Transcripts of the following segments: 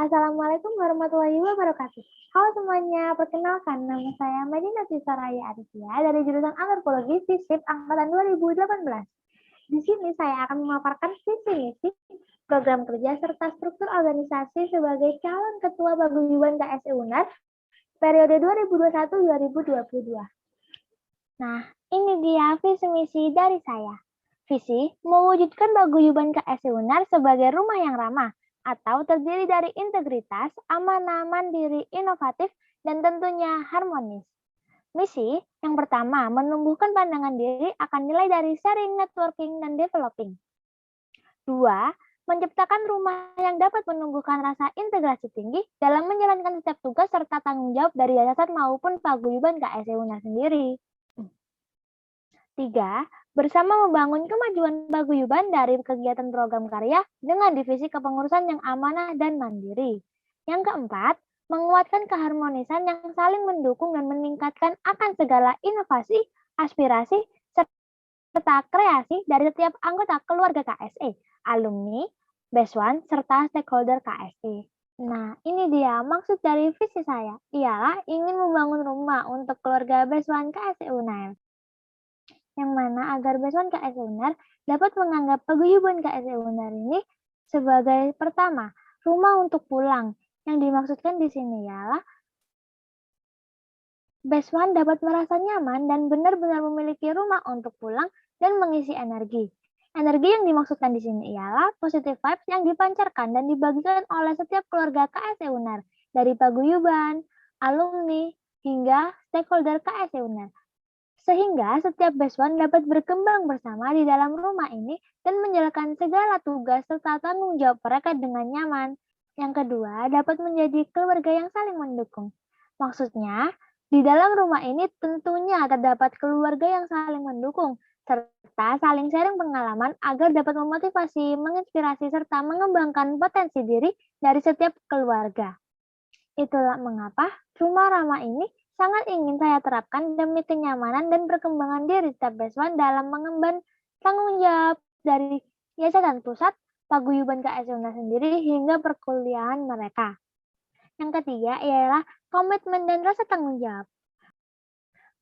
Assalamualaikum warahmatullahi wabarakatuh. Halo semuanya, perkenalkan nama saya Medina Tisaraya Aditya dari jurusan Antropologi FISIP angkatan 2018. Di sini saya akan memaparkan visi misi, program kerja serta struktur organisasi sebagai calon ketua paguyuban KSI UNAR periode 2021-2022. Nah, ini dia visi misi dari saya. Visi mewujudkan paguyuban KSI UNAR sebagai rumah yang ramah atau terdiri dari integritas, amanah, mandiri, inovatif, dan tentunya harmonis. Misi yang pertama, menumbuhkan pandangan diri akan nilai dari sharing, networking, dan developing. 2. Menciptakan rumah yang dapat menumbuhkan rasa integrasi tinggi dalam menjalankan setiap tugas serta tanggung jawab dari yayasan maupun paguyuban KSI UNAR sendiri. 3. Bersama membangun kemajuan paguyuban dari kegiatan program karya dengan divisi kepengurusan yang amanah dan mandiri. Yang keempat, menguatkan keharmonisan yang saling mendukung dan meningkatkan akan segala inovasi, aspirasi, serta kreasi dari setiap anggota keluarga KSE, alumni, BESWAN, serta stakeholder KSE. Nah, ini dia maksud dari visi saya, ialah ingin membangun rumah untuk keluarga BESWAN KSE UNAR. Yang mana agar BESWAN KSI UNAR dapat menganggap paguyuban KSI UNAR ini sebagai pertama, rumah untuk pulang. Yang dimaksudkan di sini ialah BESWAN dapat merasa nyaman dan benar-benar memiliki rumah untuk pulang dan mengisi energi. Energi yang dimaksudkan di sini ialah positive vibes yang dipancarkan dan dibagikan oleh setiap keluarga KSI UNAR, dari paguyuban, alumni, hingga stakeholder KSI UNAR. Sehingga setiap BESWAN dapat berkembang bersama di dalam rumah ini dan menjalankan segala tugas serta tanggung jawab mereka dengan nyaman. Yang kedua, dapat menjadi keluarga yang saling mendukung. Maksudnya, di dalam rumah ini tentunya terdapat keluarga yang saling mendukung, serta saling sharing pengalaman agar dapat memotivasi, menginspirasi, serta mengembangkan potensi diri dari setiap keluarga. Itulah mengapa rumah ramah ini sangat ingin saya terapkan demi kenyamanan dan perkembangan diri setiap BESWAN dalam mengemban tanggung jawab dari yayasan pusat, paguyuban KSI UNAR sendiri hingga perkuliahan mereka. Yang ketiga ialah komitmen dan rasa tanggung jawab.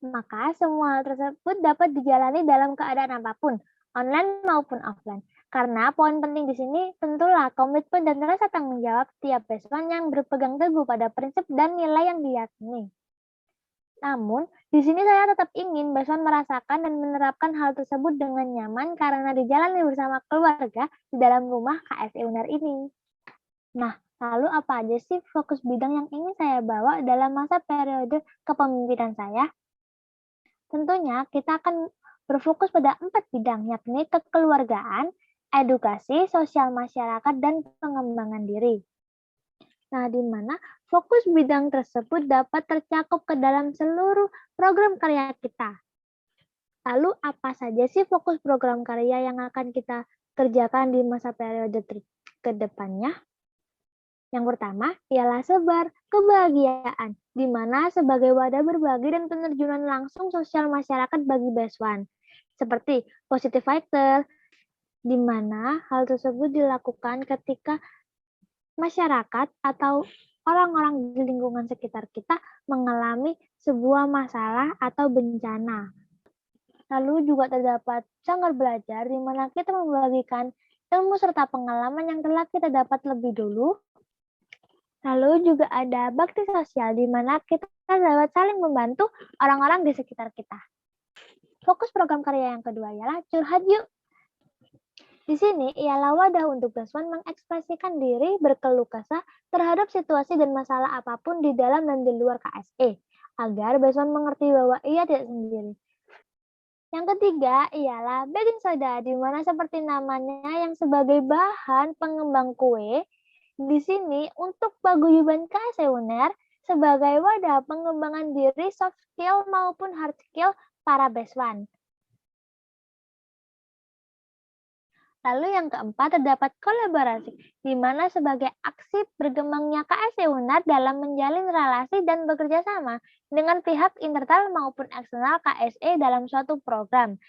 Maka semua hal tersebut dapat dijalani dalam keadaan apapun, online maupun offline. Karena poin penting di sini tentulah komitmen dan rasa tanggung jawab tiap BESWAN yang berpegang teguh pada prinsip dan nilai yang diyakini. Namun, di sini saya tetap ingin BESWAN merasakan dan menerapkan hal tersebut dengan nyaman karena dijalani bersama keluarga di dalam rumah KSI UNAR ini. Nah, lalu apa aja sih fokus bidang yang ingin saya bawa dalam masa periode kepemimpinan saya? Tentunya kita akan berfokus pada 4 bidang, yakni kekeluargaan, edukasi, sosial masyarakat, dan pengembangan diri. Nah, di mana fokus bidang tersebut dapat tercakup ke dalam seluruh program karya kita. Lalu apa saja sih fokus program karya yang akan kita kerjakan di masa periode ke depannya? Yang pertama ialah sebar kebahagiaan, di mana sebagai wadah berbagi dan penerjunan langsung sosial masyarakat bagi BESWAN. Seperti positive fighter, di mana hal tersebut dilakukan ketika masyarakat atau orang-orang di lingkungan sekitar kita mengalami sebuah masalah atau bencana. Lalu juga terdapat sanggar belajar di mana kita membagikan ilmu serta pengalaman yang telah kita dapat lebih dulu. Lalu juga ada bakti sosial di mana kita dapat saling membantu orang-orang di sekitar kita. Fokus program karya yang kedua ialah curhat yuk. Di sini ialah wadah untuk BESWAN mengekspresikan diri berkeluh kesah terhadap situasi dan masalah apapun di dalam dan di luar KSE, agar BESWAN mengerti bahwa ia tidak sendiri. Yang ketiga ialah baking soda, di mana seperti namanya yang sebagai bahan pengembang kue, di sini untuk paguyuban KSE UNAR sebagai wadah pengembangan diri soft skill maupun hard skill para BESWAN. Lalu yang keempat terdapat kolaborasi, di mana sebagai aksi berkembangnya KSI UNAR dalam menjalin relasi dan bekerja sama dengan pihak internal maupun eksternal KSI dalam suatu program.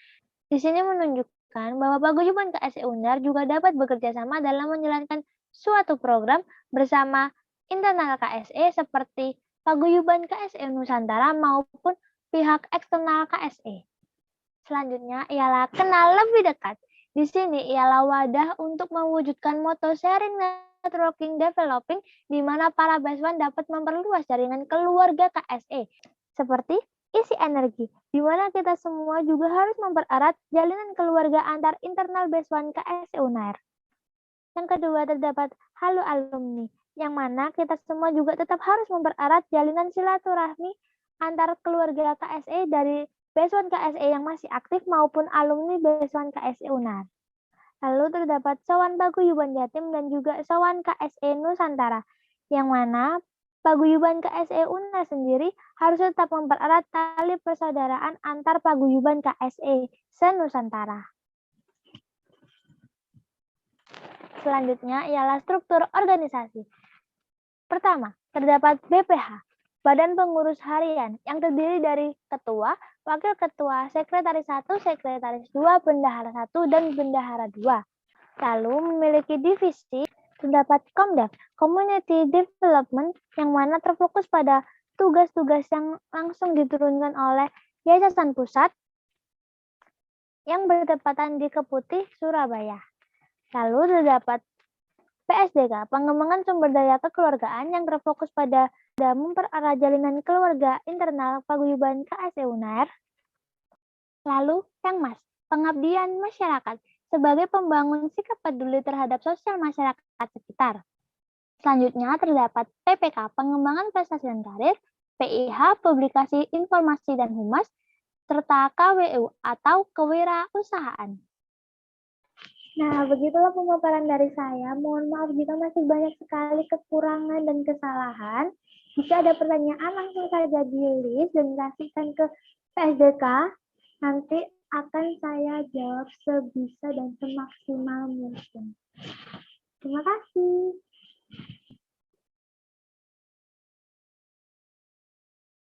Di sini menunjukkan bahwa paguyuban KSI UNAR juga dapat bekerja sama dalam menjalankan suatu program bersama internal KSE seperti paguyuban KSE Nusantara maupun pihak eksternal KSE. Selanjutnya ialah kenal lebih dekat. Di sini ialah wadah untuk mewujudkan moto sharing, networking, developing, di mana para BESWAN dapat memperluas jaringan keluarga KSE, seperti isi energi, di mana kita semua juga harus mempererat jalinan keluarga antar internal BESWAN KSE UNAIR. Yang kedua terdapat halo alumni, yang mana kita semua juga tetap harus mempererat jalinan silaturahmi antar keluarga KSE dari BESWAN KSE yang masih aktif maupun alumni BESWAN KSE UNAIR. Lalu terdapat Sowan Paguyuban Jatim dan juga Sowan KSE Nusantara, yang mana Paguyuban KSE UNAIR sendiri harus tetap mempererat tali persaudaraan antar Paguyuban KSE se-Nusantara. Selanjutnya ialah struktur organisasi. Pertama, terdapat BPH, Badan Pengurus Harian, yang terdiri dari ketua, wakil ketua, sekretaris 1, sekretaris 2, bendahara 1, dan bendahara 2. Lalu memiliki divisi, terdapat Komdev, Community Development, yang mana terfokus pada tugas-tugas yang langsung diturunkan oleh Yayasan Pusat yang bertepatan di Keputih, Surabaya. Lalu terdapat PSDK, Pengembangan Sumber Daya Kekeluargaan, yang terfokus pada mempererat jalinan keluarga internal paguyuban KSE UNAIR. Lalu yang Mas, Pengabdian Masyarakat, sebagai pembangun sikap peduli terhadap sosial masyarakat sekitar. Selanjutnya terdapat PPK, Pengembangan Prestasi dan Karir, PIH, Publikasi Informasi dan Humas, serta KWU atau Kewirausahaan. Nah, begitulah pemaparan dari saya. Mohon maaf jika masih banyak sekali kekurangan dan kesalahan. Jika ada pertanyaan, langsung saja di-list dan kasihkan ke PSDK. Nanti akan saya jawab sebisa dan semaksimal mungkin. Terima kasih.